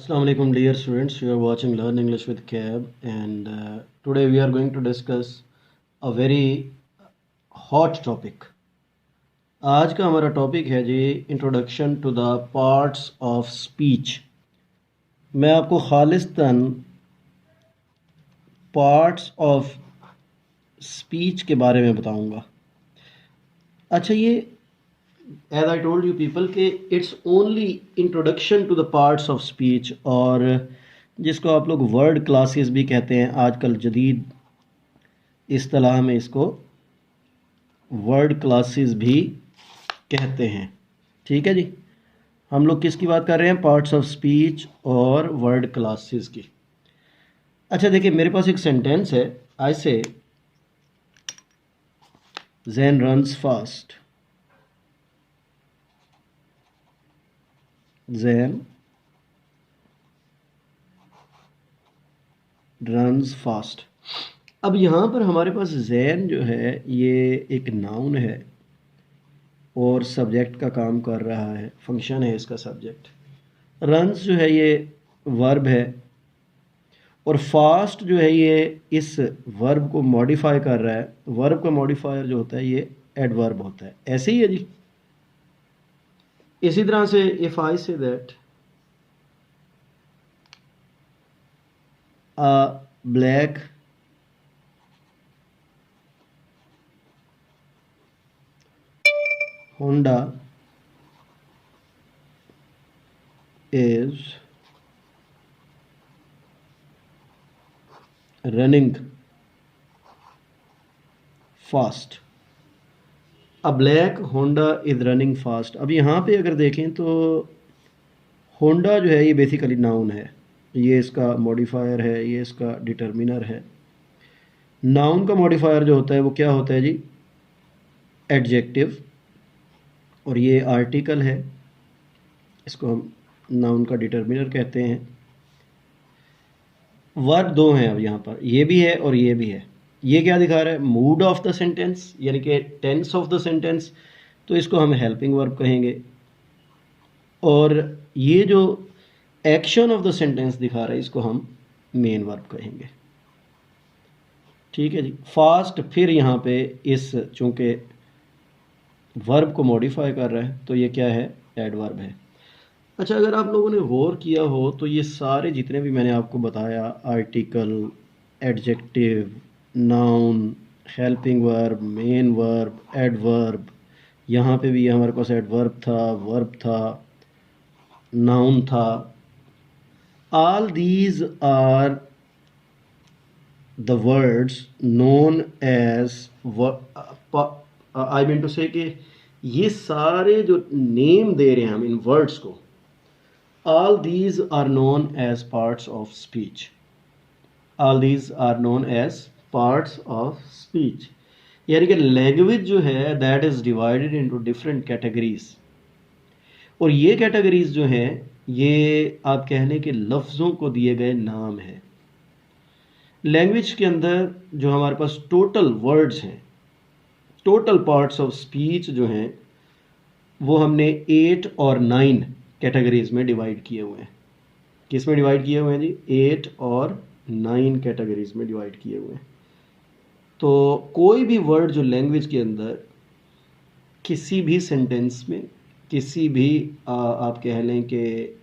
Assalamu alaikum dear students, you are watching Learn English with Cab, and today we are going to discuss a very hot topic. आज का हमारा topic है जी introduction to the parts of speech. मैं आपको Khalistan parts of speech के बारे में बताऊंगा। अच्छा, ये as I told you people कि it's only introduction to the parts of speech, और जिसको आप लोग वर्ड क्लासेस भी कहते हैं, आजकल जदीद इस्तिलाह में इसको वर्ड क्लासेस भी कहते हैं। ठीक है जी, हम लोग किसकी बात कर रहे हैं? पार्ट्स ऑफ स्पीच और वर्ड क्लासेस की। अच्छा देखिए, मेरे पास एक सेंटेंस है, आई से ज़ैन रन्स फास्ट। ज़ैन रन्स फास्ट। अब यहाँ पर हमारे पास ज़ैन जो है ये एक नाउन है और सब्जेक्ट का काम कर रहा है, फंक्शन है इसका सब्जेक्ट। रन्स जो है ये वर्ब है, और फास्ट जो है ये इस वर्ब को मॉडिफाई कर रहा है। वर्ब का मॉडिफायर जो होता है ये एडवर्ब होता है। ऐसे ही है जी। इसी तरह से if I say that a black Honda is running fast। A black Honda is running fast। अब यहाँ पे अगर देखें तो होंडा जो है ये बेसिकली नाउन है, ये इसका मॉडिफायर है, ये इसका डिटर्मिनर है। नाउन का मॉडिफायर जो होता है वो क्या होता है जी? एडजेक्टिव। और ये आर्टिकल है, इसको हम नाउन का डिटर्मिनर कहते हैं। वर्ब दो हैं अब यहाँ पर, ये भी है और ये भी है। ये क्या दिखा रहा है? मूड ऑफ द सेंटेंस, यानी कि टेंस ऑफ द सेंटेंस, तो इसको हम हेल्पिंग वर्ब कहेंगे। और ये जो एक्शन ऑफ द सेंटेंस दिखा रहा है इसको हम मेन वर्ब कहेंगे। ठीक है जी। फास्ट फिर यहाँ पे इस चूंकि वर्ब को मॉडिफाई कर रहा है तो ये क्या है? एडवर्ब है। अच्छा, अगर आप लोगों ने गौर किया हो तो ये सारे जितने भी मैंने आपको बताया, article, adjective, noun, helping verb, main verb, adverb, यहाँ पे भी हमारे पास एडवर्ब था, वर्ब था, नाउन था। All these are the words known as I mean to say कि ये सारे जो नेम दे रहे हैं हम इन वर्ड्स को, all these are known as parts of speech। all these are known as parts of speech, यानी कि लैंग्वेज जो है that is divided into different categories। और ये कैटेगरीज जो हैं ये आप कह लें कि लफ्ज़ों को दिए गए नाम हैं। लैंग्वेज के अंदर जो हमारे पास टोटल वर्ड्स हैं, टोटल पार्ट्स ऑफ स्पीच जो हैं, वो हमने 8 और 9 कैटेगरीज में डिवाइड किए हुए हैं। किस में डिवाइड किए हुए हैं जी? 8 और 9 कैटेगरीज में डिवाइड किए हुए हैं। तो कोई भी वर्ड जो लैंग्वेज के अंदर किसी भी सेंटेंस में, किसी भी आप कह लें कि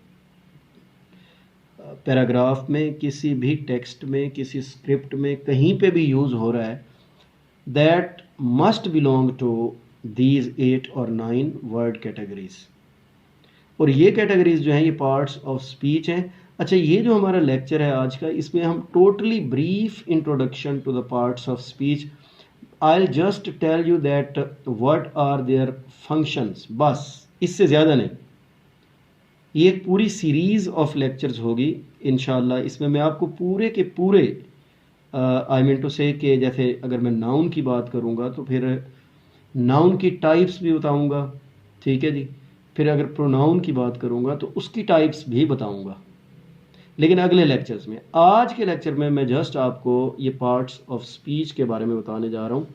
पैराग्राफ में, किसी भी टेक्स्ट में, किसी स्क्रिप्ट में, कहीं पे भी यूज़ हो रहा है, that must belong to these 8 और 9 वर्ड कैटेगरीज। और ये कैटेगरीज जो हैं ये पार्ट्स ऑफ स्पीच हैं। अच्छा, ये जो हमारा लेक्चर है आज का, इसमें हम totally brief introduction to the parts of speech. I will just tell you that what are their functions, बस इससे ज़्यादा नहीं। ये एक पूरी सीरीज़ ऑफ लेक्चर्स होगी इंशाल्लाह। इसमें मैं आपको पूरे के पूरे आई मीन टू से कि जैसे अगर मैं नाउन की बात करूँगा तो फिर नाउन की टाइप्स भी बताऊँगा। ठीक है जी। फिर अगर प्रोनाउन की बात करूँगा तो उसकी टाइप्स भी बताऊँगा, लेकिन अगले लेक्चर्स में। आज के लेक्चर में मैं जस्ट आपको ये पार्ट्स ऑफ स्पीच के बारे में बताने जा रहा हूँ।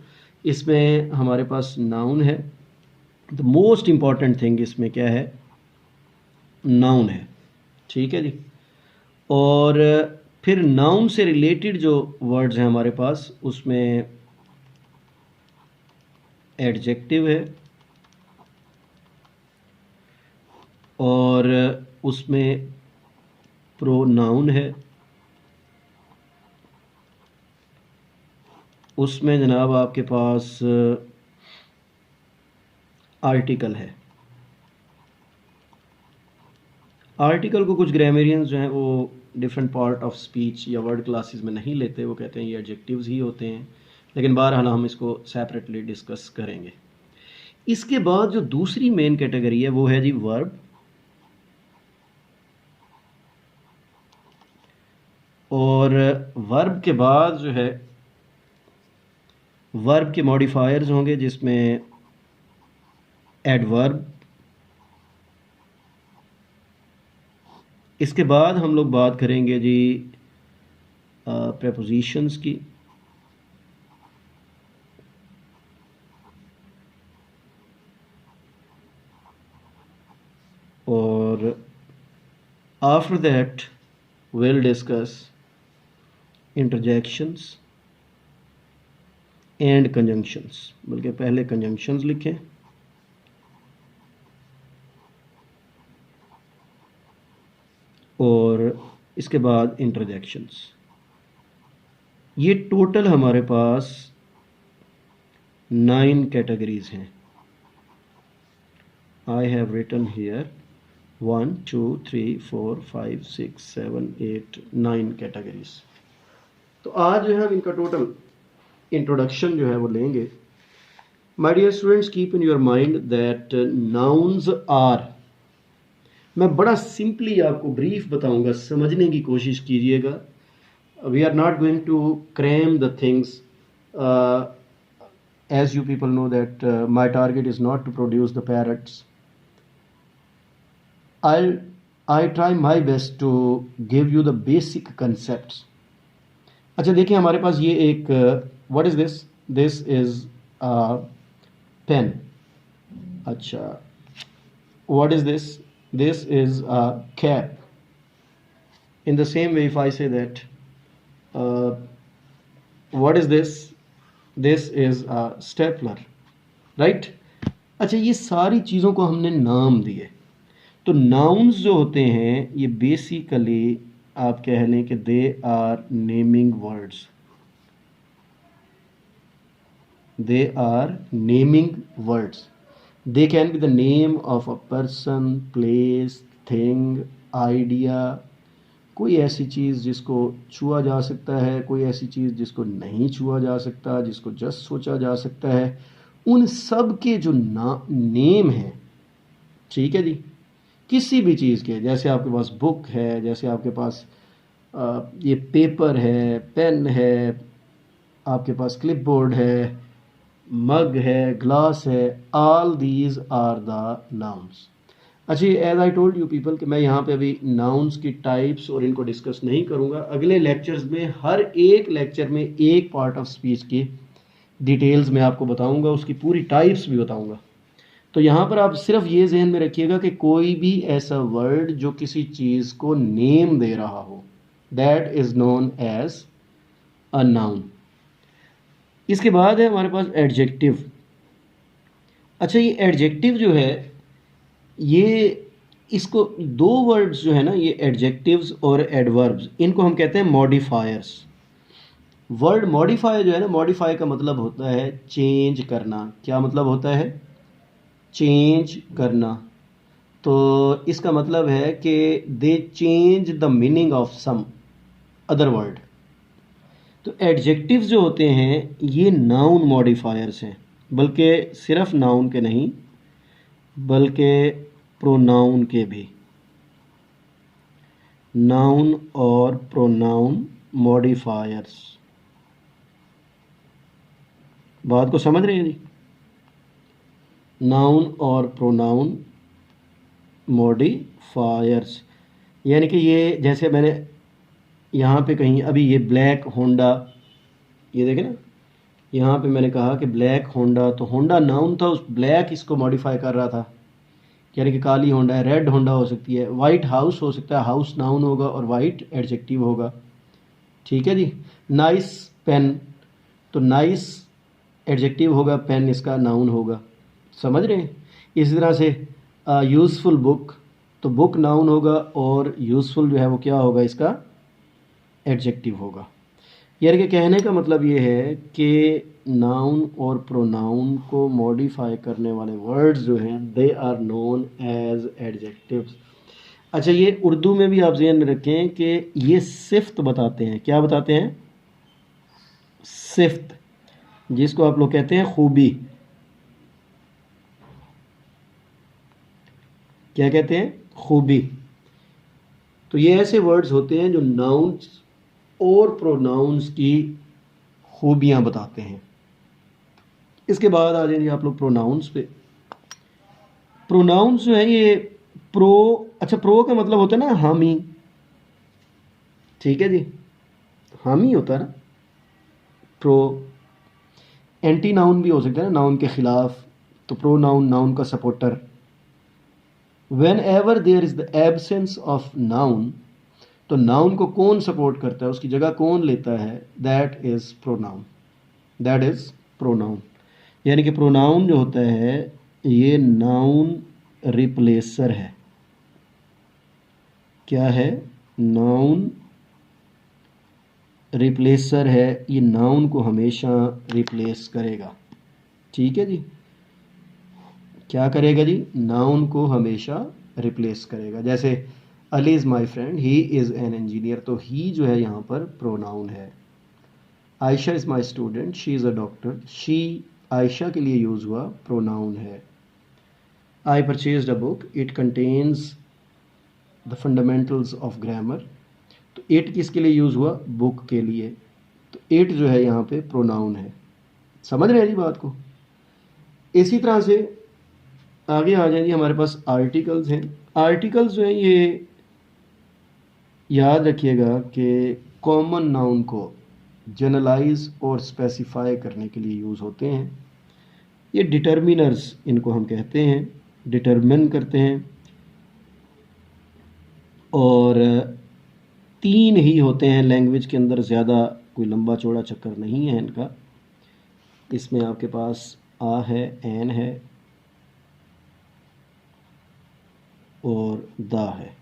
इसमें हमारे पास नाउन है। द मोस्ट इम्पॉर्टेंट थिंग इसमें क्या है? नाउन है। ठीक है जी। और फिर नाउन से रिलेटेड जो वर्ड्स हैं हमारे पास, उसमें एडजेक्टिव है और उसमें प्रोनाउन है, उसमें जनाब आपके पास आर्टिकल है। आर्टिकल को कुछ ग्रामेरियंस जो हैं वो डिफरेंट पार्ट ऑफ स्पीच या वर्ड क्लासेस में नहीं लेते, वो कहते हैं ये एडजेक्टिव्स ही होते हैं, लेकिन बहरहाल हम इसको सेपरेटली डिस्कस करेंगे। इसके बाद जो दूसरी मेन कैटेगरी है वो है जी वर्ब। और वर्ब के बाद जो है वर्ब के मॉडिफायर्स होंगे, जिसमें एडवर्ब। इसके बाद हम लोग बात करेंगे जी प्रेपोजिशंस की, और after that we'll discuss interjections and conjunctions। बल्कि पहले conjunctions लिखें, और इसके बाद interjections। ये टोटल हमारे पास 9 कैटेगरीज हैं। I have written here 1 2 3 4 5 6 7 8 9 categories. तो आज जो है हम इनका टोटल इंट्रोडक्शन जो है वो लेंगे। My dear students, keep in your mind that nouns are, मैं बड़ा सिंपली आपको ब्रीफ बताऊंगा, समझने की कोशिश कीजिएगा। We are not going to cram the things, as you people know that my target is not to produce the parrots. I try my best to give you the basic concepts। अच्छा देखिए, हमारे पास ये एक what is this? This is a pen। अच्छा, what is this? This is a cap। In the same way, if I say that what is this? This is a stapler, right? अच्छा, ये सारी चीज़ों को हमने नाम दिए। तो नाउन्स जो होते हैं ये बेसिकली आप कह लें कि they are naming words. They are naming words. They can be the name of a person, place, thing, idea. कोई ऐसी चीज़ जिसको छुआ जा सकता है, कोई ऐसी चीज़ जिसको नहीं छुआ जा सकता, जिसको जस्ट सोचा जा सकता है, उन सब के जो नेम हैं, ठीक है जी। किसी भी चीज़ के, जैसे आपके पास बुक है, जैसे आपके पास ये पेपर है, पेन है, आपके पास क्लिपबोर्ड है, मग है, ग्लास है, all these are the nouns. अच्छा, as I told you people कि मैं यहाँ पे अभी नाउन्स की टाइप्स और इनको डिस्कस नहीं करूँगा। अगले लेक्चर्स में हर एक लेक्चर में एक पार्ट ऑफ स्पीच की डिटेल्स में आपको बताऊँगा, उसकी पूरी टाइप्स भी बताऊँगा। तो यहाँ पर आप सिर्फ ये जहन में रखिएगा कि कोई भी ऐसा वर्ड जो किसी चीज़ को नेम दे रहा हो, that is known as a noun. इसके बाद है हमारे पास एडजेक्टिव। अच्छा, ये एडजेक्टिव जो है, ये इसको दो वर्ड्स जो है ना, ये एडजेक्टिव्स और एडवर्ब्स, इनको हम कहते हैं मॉडिफायर्स। वर्ड मॉडिफायर जो है ना, मॉडिफाई का मतलब होता है चेंज करना। क्या मतलब होता है? चेंज करना। तो इसका मतलब है कि they change the meaning of some other word. तो एडजेक्टिव्स जो होते हैं ये नाउन मॉडिफायर्स हैं, बल्कि सिर्फ नाउन के नहीं बल्कि प्रोनाउन के भी। नाउन और प्रोनाउन मॉडिफायर्स, बात को समझ रहे हैं जी? नाउन और प्रोनाउन मॉडिफायर्स, यानी कि ये जैसे मैंने यहाँ पे कहीं अभी ये ब्लैक होंडा, ये देखें ना, यहाँ पे मैंने कहा कि ब्लैक होंडा, तो होंडा नाउन था, उस ब्लैक इसको मॉडिफाई कर रहा था। यानी कि काली होंडा है, रेड होंडा हो सकती है, वाइट हाउस हो सकता है, हाउस नाउन होगा और वाइट एडजेक्टिव होगा। ठीक है जी। नाइस पेन, तो नाइस एडजेक्टिव होगा, पेन इसका नाउन होगा। समझ रहे हैं? इसी तरह से यूज़फुल बुक, तो बुक नाउन होगा और यूज़फुल जो है वो क्या होगा, इसका एडजेक्टिव होगा। यानी कि कहने का मतलब ये है कि नाउन और प्रोनाउन को मॉडिफाई करने वाले वर्ड्स जो हैं they are known as adjectives. अच्छा, ये उर्दू में भी आप ज़हन में रखें कि ये सिफ्त बताते हैं। क्या बताते हैं? सिफ्त, जिसको आप लोग कहते हैं खूबी। क्या कहते हैं? खूबी। तो ये ऐसे वर्ड्स होते हैं जो नाउन्स और प्रोनाउंस की खूबियां बताते हैं। इसके बाद आ जाएंगे आप लोग प्रोनाउंस पे। प्रोनाउंस जो है ये अच्छा, प्रो का मतलब होता है ना हामी। ठीक है जी, हामी होता है ना प्रो। एंटी नाउन भी हो सकता है ना, नाउन के खिलाफ, तो प्रो नाउन, नाउन का supporter. Whenever there is the absence of noun, तो नाउन को कौन सपोर्ट करता है, उसकी जगह कौन लेता है, that is pronoun. That is pronoun. यानी कि प्रोनाउन जो होता है ये नाउन रिप्लेसर है। क्या है? नाउन रिप्लेसर है। ये नाउन को हमेशा रिप्लेस करेगा। ठीक है जी। क्या करेगा जी? नाउन को हमेशा रिप्लेस करेगा। जैसे Ali is my friend, he is an engineer, तो ही जो है यहाँ पर प्रोनाउन है। Ayesha is my student, she is a doctor, she Ayesha के लिए यूज़ हुआ, प्रोनाउन है। I purchased a book, it contains the fundamentals of grammar, तो इट किसके लिए यूज़ हुआ? बुक के लिए, तो इट जो है यहाँ पे प्रोनाउन है। समझ रहे हैं जी बात को? इसी तरह से आगे आ जाएंगे, हमारे पास आर्टिकल्स हैं। आर्टिकल्स जो हैं ये याद रखिएगा कि कॉमन नाउन को जनरलाइज और स्पेसिफाई करने के लिए यूज़ होते हैं। ये डिटर्मिनर्स इनको हम कहते हैं, डिटरमिन करते हैं। और तीन ही होते हैं लैंग्वेज के अंदर, ज़्यादा कोई लंबा चौड़ा चक्कर नहीं है इनका। इसमें आपके पास आ है, एन है और दा है।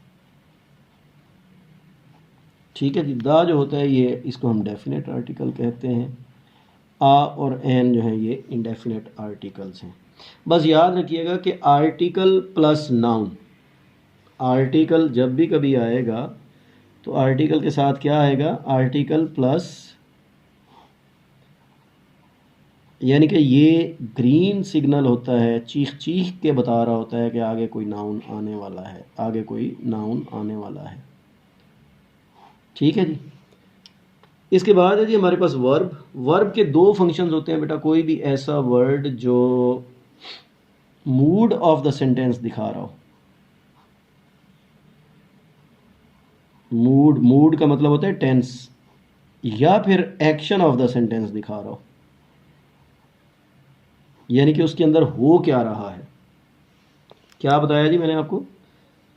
ठीक है जी। दा जो होता है ये, इसको हम डेफिनेट आर्टिकल कहते हैं। आ और एन जो है ये इंडेफिनेट आर्टिकल्स हैं। बस याद रखिएगा कि आर्टिकल प्लस नाउन, आर्टिकल जब भी कभी आएगा तो आर्टिकल के साथ क्या आएगा? आर्टिकल प्लस, यानी कि ये ग्रीन सिग्नल होता है, चीख चीख के बता रहा होता है कि आगे कोई नाउन आने वाला है, आगे कोई नाउन आने वाला है। ठीक है जी। इसके बाद है जी हमारे पास वर्ब। वर्ब के दो फंक्शंस होते हैं बेटा। कोई भी ऐसा वर्ड जो मूड ऑफ द सेंटेंस दिखा रहा हो, मूड का मतलब होता है टेंस, या फिर एक्शन ऑफ द सेंटेंस दिखा रहा हो, यानी कि उसके अंदर हो क्या रहा है। क्या बताया जी मैंने आपको?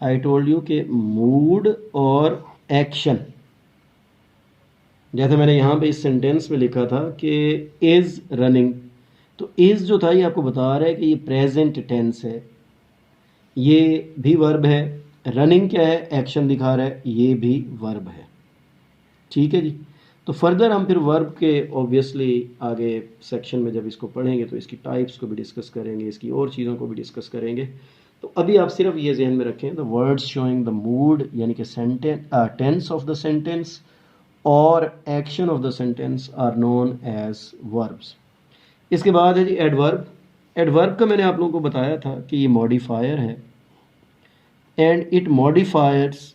आई टोल्ड यू कि मूड और एक्शन। जैसे मैंने यहाँ पे इस सेंटेंस में लिखा था कि इज रनिंग, तो इज जो था ये आपको बता रहा है कि ये प्रेजेंट टेंस है, ये भी वर्ब है। रनिंग क्या है? एक्शन दिखा रहा है, ये भी वर्ब है। ठीक है जी। तो फर्दर हम फिर वर्ब के ऑब्वियसली आगे सेक्शन में जब इसको पढ़ेंगे तो इसकी टाइप्स को भी डिस्कस करेंगे, इसकी और चीज़ों को भी डिस्कस करेंगे। तो अभी आप सिर्फ ये जहन में रखें, the words showing the mood यानी कि टेंस ऑफ द सेंटेंस और action of the sentence are known as verbs. इसके बाद है जी एडवर्ब। एडवर्ब का मैंने आप लोगों को बताया था कि ये मॉडिफायर है and it modifies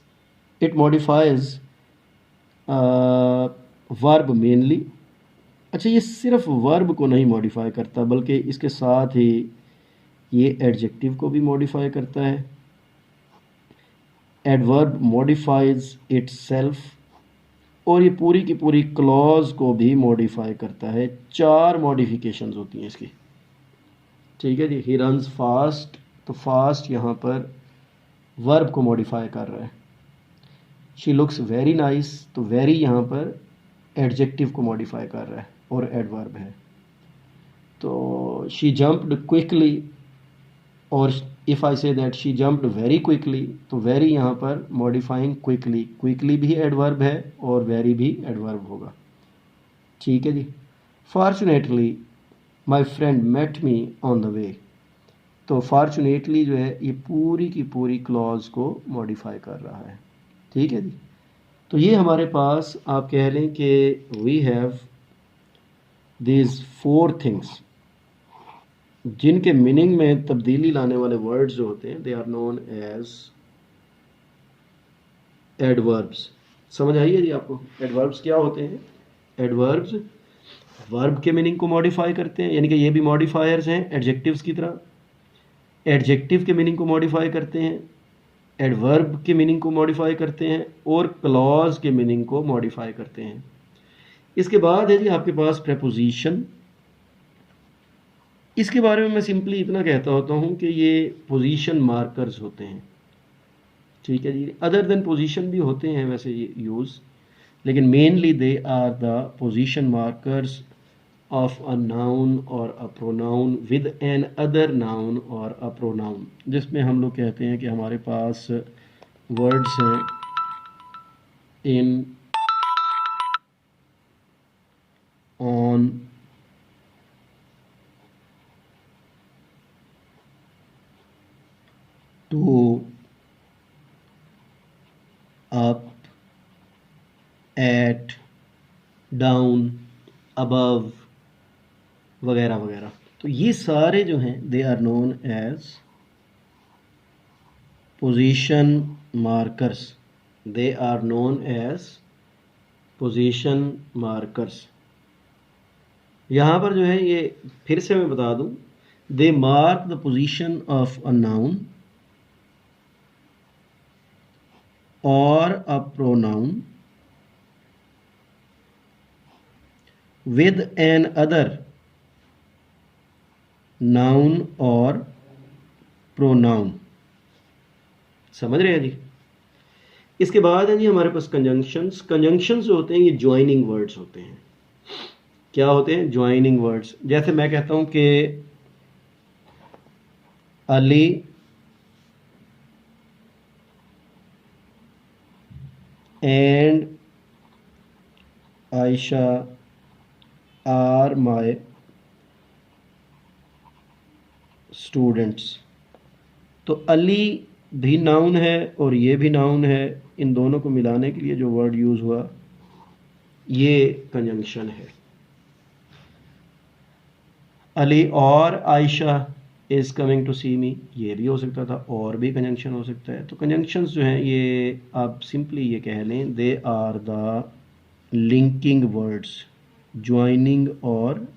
verb mainly. अच्छा, ये सिर्फ वर्ब को नहीं मॉडिफाई करता बल्कि इसके साथ ही ये एडजेक्टिव को भी मॉडिफाई करता है। एडवर्ब मॉडिफाइज इटसेल्फ, और ये पूरी की पूरी क्लॉज को भी मॉडिफाई करता है। चार मॉडिफिकेशंस होती हैं इसकी। ठीक है जी। ही रन्स फास्ट, तो फास्ट यहाँ पर वर्ब को मॉडिफाई कर रहा है। शी लुक्स वेरी नाइस, तो वेरी यहाँ पर एडजेक्टिव को मॉडिफाई कर रहा है और एडवर्ब है। तो शी जंप्ड क्विकली, और if I say that she jumped very quickly, तो वेरी यहाँ पर मॉडिफाइंग क्विकली, क्विकली भी एडवर्ब है और वेरी भी एडवर्ब होगा। ठीक है जी। Fortunately my friend met me on the way, तो फॉर्चुनेटली जो है ये पूरी की पूरी क्लॉज को मॉडिफाई कर रहा है। ठीक है जी। तो ये हमारे पास आप कह लें कि वी हैव दीज 4 थिंग्स जिनके मीनिंग में तब्दीली लाने वाले वर्ड्स जो होते हैं they are known as adverbs. समझ आई है जी आपको? एडवर्ब्स क्या होते हैं? एडवर्ब्स वर्ब के मीनिंग को मॉडिफाई करते हैं, यानी कि ये भी मॉडिफायर्स हैं एडजेक्टिव्स की तरह। एडजेक्टिव के मीनिंग को मॉडिफाई करते हैं, एडवर्ब के मीनिंग को मॉडिफाई करते हैं और क्लॉज के मीनिंग को मॉडिफाई करते हैं। इसके बाद है जी आपके पास प्रेपोजिशन। इसके बारे में मैं सिंपली इतना कहता होता हूँ कि ये पोजीशन मार्कर्स होते हैं। ठीक है जी। अदर देन पोजीशन भी होते हैं वैसे ये यूज़, लेकिन mainly they are the position markers of a noun और a pronoun with another noun और अ प्रोनाउन, जिसमें हम लोग कहते हैं कि हमारे पास वर्ड्स हैं in, on, to, up, at, down, above वगैरह वगैरह। तो ये सारे जो हैं they are known as position markers, they are known as position markers. यहाँ पर जो है ये फिर से मैं बता दूं, they mark the position of a noun और a pronoun with an other noun और pronoun। समझ रहे हैं जी? इसके बाद है जी हमारे पास कंजंक्शंस। कंजंक्शंस जो होते हैं ये ज्वाइनिंग वर्ड्स होते हैं। क्या होते हैं? Joining words. जैसे मैं कहता हूं कि Ali and Ayesha are my students. तो अली भी नाउन है और ये भी नाउन है, इन दोनों को मिलाने के लिए जो वर्ड यूज हुआ ये कंजंक्शन है। अली और आयशा इज कमिंग टू सी मी, ये भी हो सकता था, और भी कंजंक्शन हो सकता है। तो कंजंक्शंस जो हैं ये आप सिंपली ये कह लें they are the linking words, joining और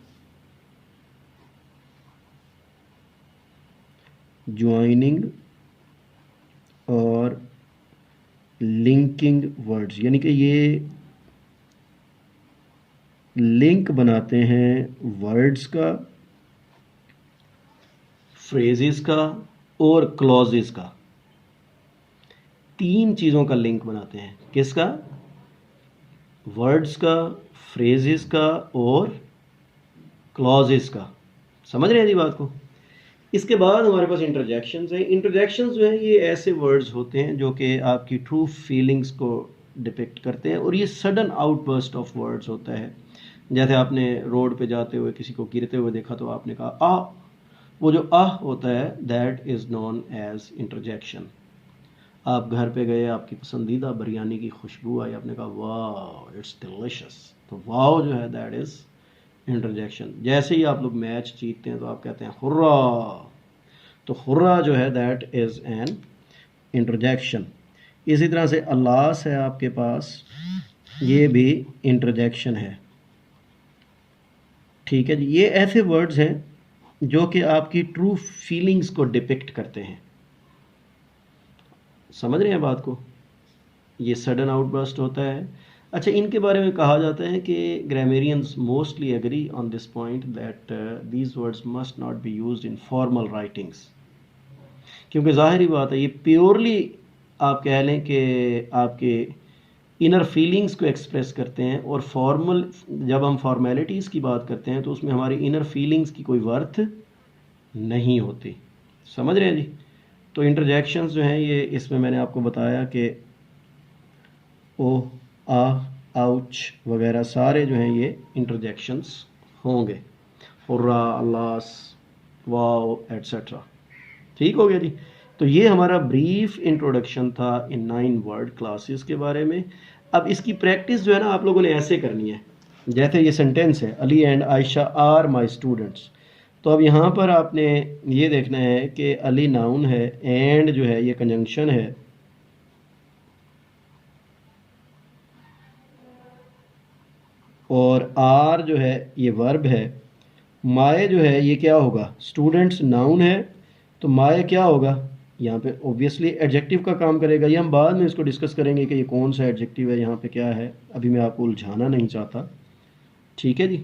लिंकिंग वर्ड्स, यानी कि ये लिंक बनाते हैं वर्ड्स का, फ्रेजेस का और क्लॉजेस का। 3 चीज़ों का लिंक बनाते हैं। किसका? वर्ड्स का, फ्रेजेस का और क्लॉजेस का। समझ रहे हैं जी बात को? इसके बाद हमारे पास इंटरजेक्शंस हैं। इंटरजेक्शंस जो हैं ये ऐसे वर्ड्स होते हैं जो कि आपकी ट्रू फीलिंग्स को डिपिक्ट करते हैं, और ये सडन आउटबर्स्ट ऑफ वर्ड्स होता है। जैसे आपने रोड पे जाते हुए किसी को गिरते हुए देखा तो आपने कहा आ, वो जो आ होता है that is known as interjection. आप घर पे गए, आपकी पसंदीदा बिरयानी की खुशबू आई, आपने कहा वाह इट्स डिलिशियस, तो वाह जो है दैट इज़ इंटरजेक्शन। जैसे ही आप लोग मैच जीतते हैं तो आप कहते हैं हुर्रा, तो हुर्रा जो है दैट इज़ एन इंटरजेक्शन। इसी तरह से अल्लास है आपके पास, ये भी इंटरजेक्शन है। ठीक है जी। ये ऐसे वर्ड्स हैं जो कि आपकी ट्रू फीलिंग्स को डिपिक्ट करते हैं। समझ रहे हैं बात को? ये सडन आउटबर्स्ट होता है। अच्छा, इनके बारे में कहा जाता है कि grammarians mostly agree on this point that these words must not be used in formal writings. क्योंकि ज़ाहिरी बात है ये प्योरली आप कह लें कि आपके इनर फीलिंग्स को एक्सप्रेस करते हैं, और फॉर्मल जब हम फॉर्मेलिटीज़ की बात करते हैं तो उसमें हमारी इनर फीलिंग्स की कोई वर्थ नहीं होती। समझ रहे हैं जी? तो इंटरजेक्शंस जो हैं ये इसमें मैंने आपको बताया कि ओ, आ, आउच वगैरह सारे जो हैं ये इंटरजेक्शंस होंगे। Hurrah, अल्लास, wow etcetera. ठीक हो गया जी। तो ये हमारा ब्रीफ इंट्रोडक्शन था इन 9 वर्ड क्लासेस के बारे में। अब इसकी प्रैक्टिस जो है ना आप लोगों ने ऐसे करनी है, जैसे ये सेंटेंस है Ali and Ayesha are my students. तो अब यहाँ पर आपने ये देखना है कि अली नाउन है, एंड जो है ये कंजंक्शन है, और आर जो है ये वर्ब है, माए जो है ये क्या होगा, स्टूडेंट्स नाउन है, तो माए क्या होगा यहाँ पे, ऑब्वियसली एडजेक्टिव का काम करेगा। ये हम बाद में इसको डिस्कस करेंगे कि ये कौन सा एडजेक्टिव है, यहाँ पे क्या है, अभी मैं आपको उलझाना नहीं चाहता। ठीक है जी।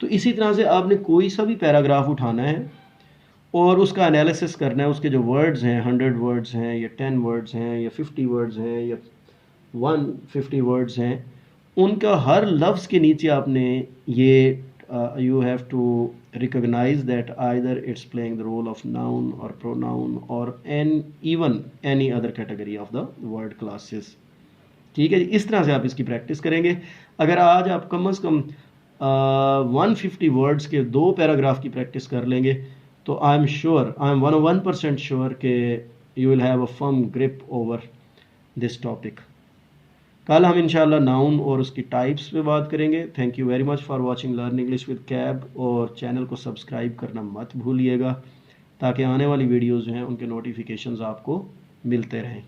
तो इसी तरह से आपने कोई सा भी पैराग्राफ उठाना है और उसका एनालिसिस करना है, उसके जो वर्ड्स हैं 100 वर्ड्स हैं या 10 वर्ड्स हैं या 50 वर्ड्स हैं या 150 वर्ड्स हैं, उनका हर लफ्ज़ के नीचे आपने ये you have to recognize that either it's playing the role of noun or pronoun or even any other category of the word classes। ठीक है जी, इस तरह से आप इसकी प्रैक्टिस करेंगे। अगर आज आप कम से कम 150 वर्ड्स के 2 पैराग्राफ की प्रैक्टिस कर लेंगे तो आई एम 101% श्योर कि you will have a firm grip over this topic. कल हम इंशाल्लाह नाउन और उसकी टाइप्स पे बात करेंगे। Thank you very much for watching learn English with cab, और चैनल को सब्सक्राइब करना मत भूलिएगा ताकि आने वाली वीडियोस जो हैं उनके नोटिफिकेशंस आपको मिलते रहें।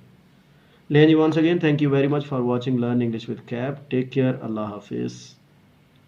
लें जी, once again thank you very much for watching learn English with Cab. Take care, अल्लाह हाफिज़।